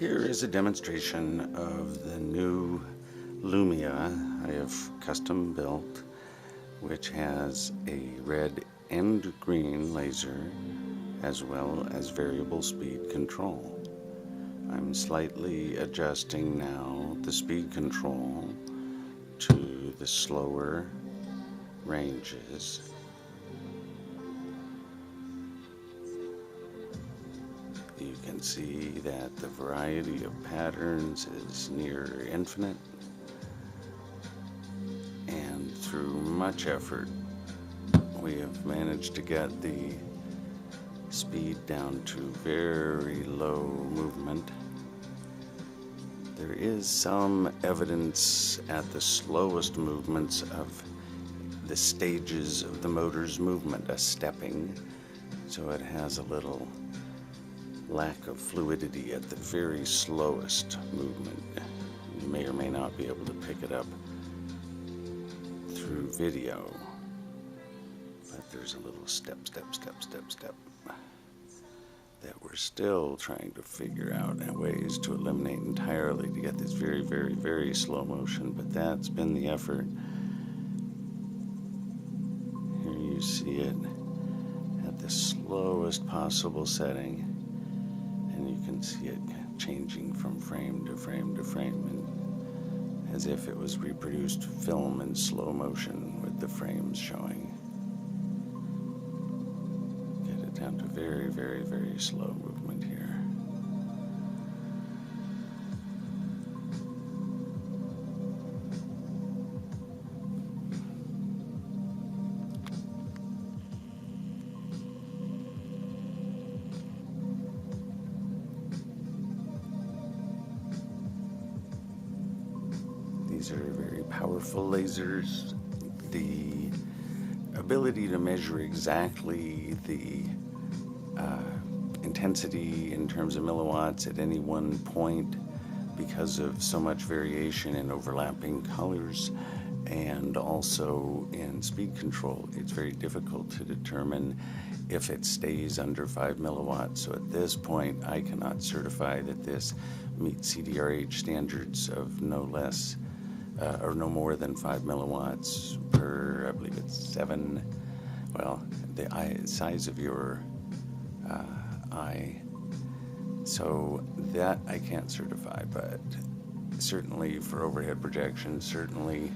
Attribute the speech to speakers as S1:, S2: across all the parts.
S1: Here is a demonstration of the new lumia I have custom built, which has a red and green laser as well as variable speed control. I'm slightly adjusting now the speed control to the slower ranges. You can see that the variety of patterns is near infinite, and through much effort we have managed to get the speed down to very low movement. There is some evidence at the slowest movements of the stages of the motor's movement, a stepping, so it has a little lack of fluidity at the very slowest movement. You may or may not be able to pick it up through video, but there's a little step that we're still trying to figure out ways to eliminate entirely to get this very slow motion, but that's been the effort. Here you see it at the slowest possible setting, and you can see it changing from frame to frame to frame, and as if it was reproduced film in slow motion with the frames showing. Get it down to very slow movement here. These are very powerful lasers. The ability to measure exactly the intensity in terms of milliwatts at any one point, because of so much variation in overlapping colors and also in speed control, it's very difficult to determine if it stays under 5 milliwatts. So at this point I cannot certify that this meets CDRH standards of no less or no more than 5 milliwatts per, I believe it's 7, well, the size of your eye. So that I can't certify, but certainly for overhead projection, certainly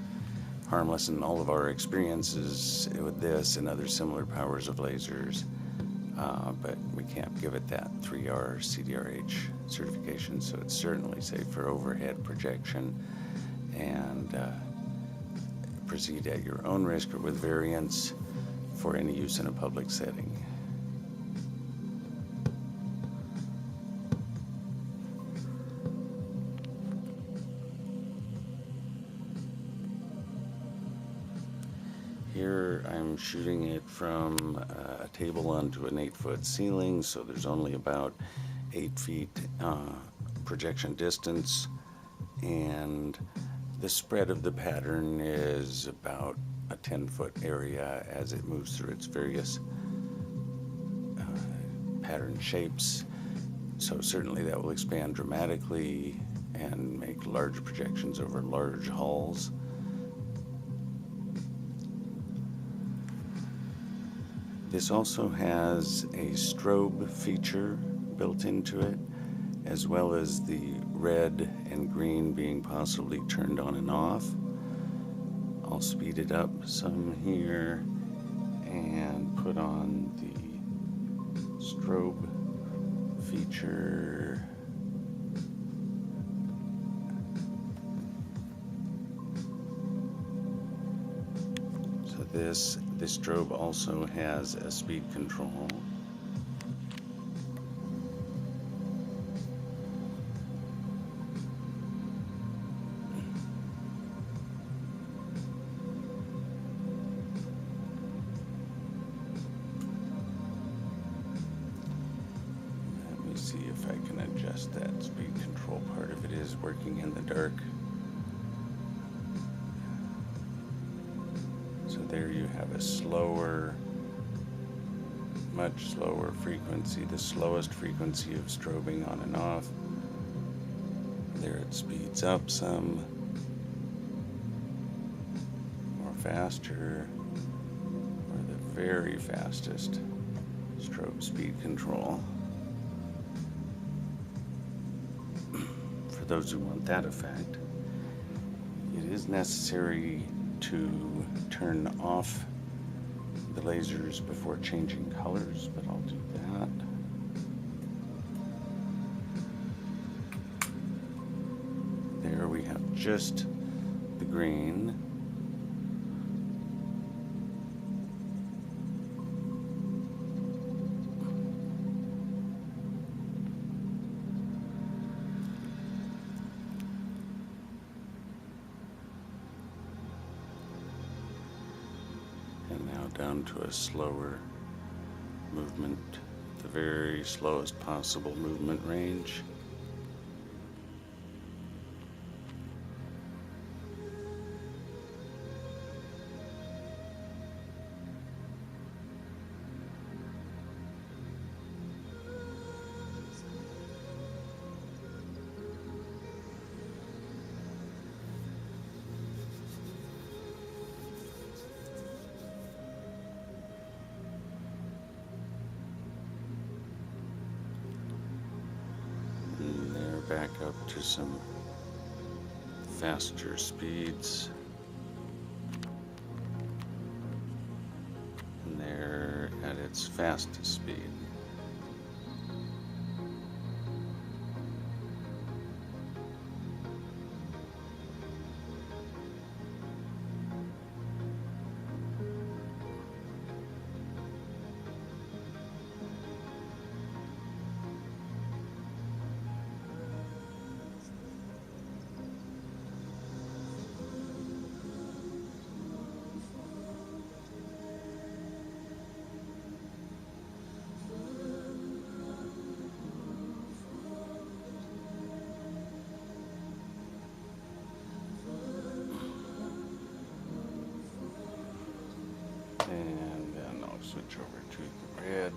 S1: harmless in all of our experiences with this and other similar powers of lasers, but we can't give it that 3R CDRH certification, so it's certainly safe for overhead projection, and proceed at your own risk or with variance for any use in a public setting. Here I'm shooting it from a table onto an 8-foot ceiling, so there's only about 8 feet projection distance, and the spread of the pattern is about a 10-foot area as it moves through its various pattern shapes. So certainly that will expand dramatically and make large projections over large halls. This also has a strobe feature built into it, as well as the red and green being possibly turned on and off. I'll speed it up some here and put on the strobe feature. So this strobe also has a speed control. Let me see if I can adjust that speed control part if it is working in the dark. So there you have a slower, much slower frequency, the slowest frequency of strobing on and off. There it speeds up some, or faster, or the very fastest strobe speed control. For those who want that effect, it is necessary to turn off the lasers before changing colors, but I'll do that. There we have just the green. And now down to a slower movement, the very slowest possible movement range. Back up to some faster speeds. And they're at its fastest speed. And then I'll switch over to the red.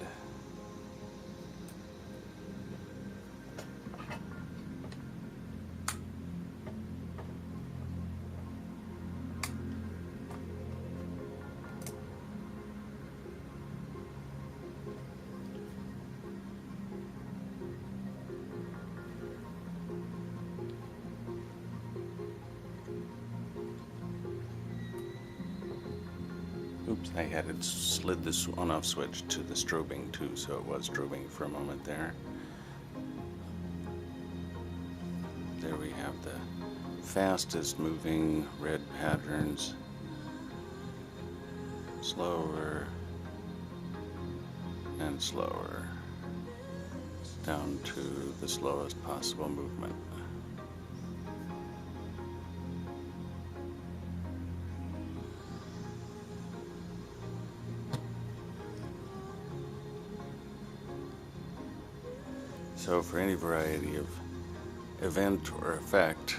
S1: Oops, I had it slid this on-off switch to the strobing too, so it was strobing for a moment there. There we have the fastest moving red patterns. Slower and slower, down to the slowest possible movement. So for any variety of event or effect,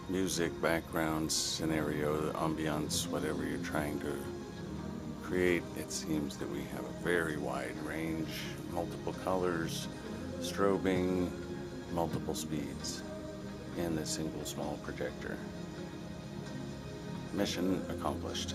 S1: music, background, scenario, ambiance, whatever you're trying to create, it seems that we have a very wide range, multiple colors, strobing, multiple speeds in this single small projector. Mission accomplished.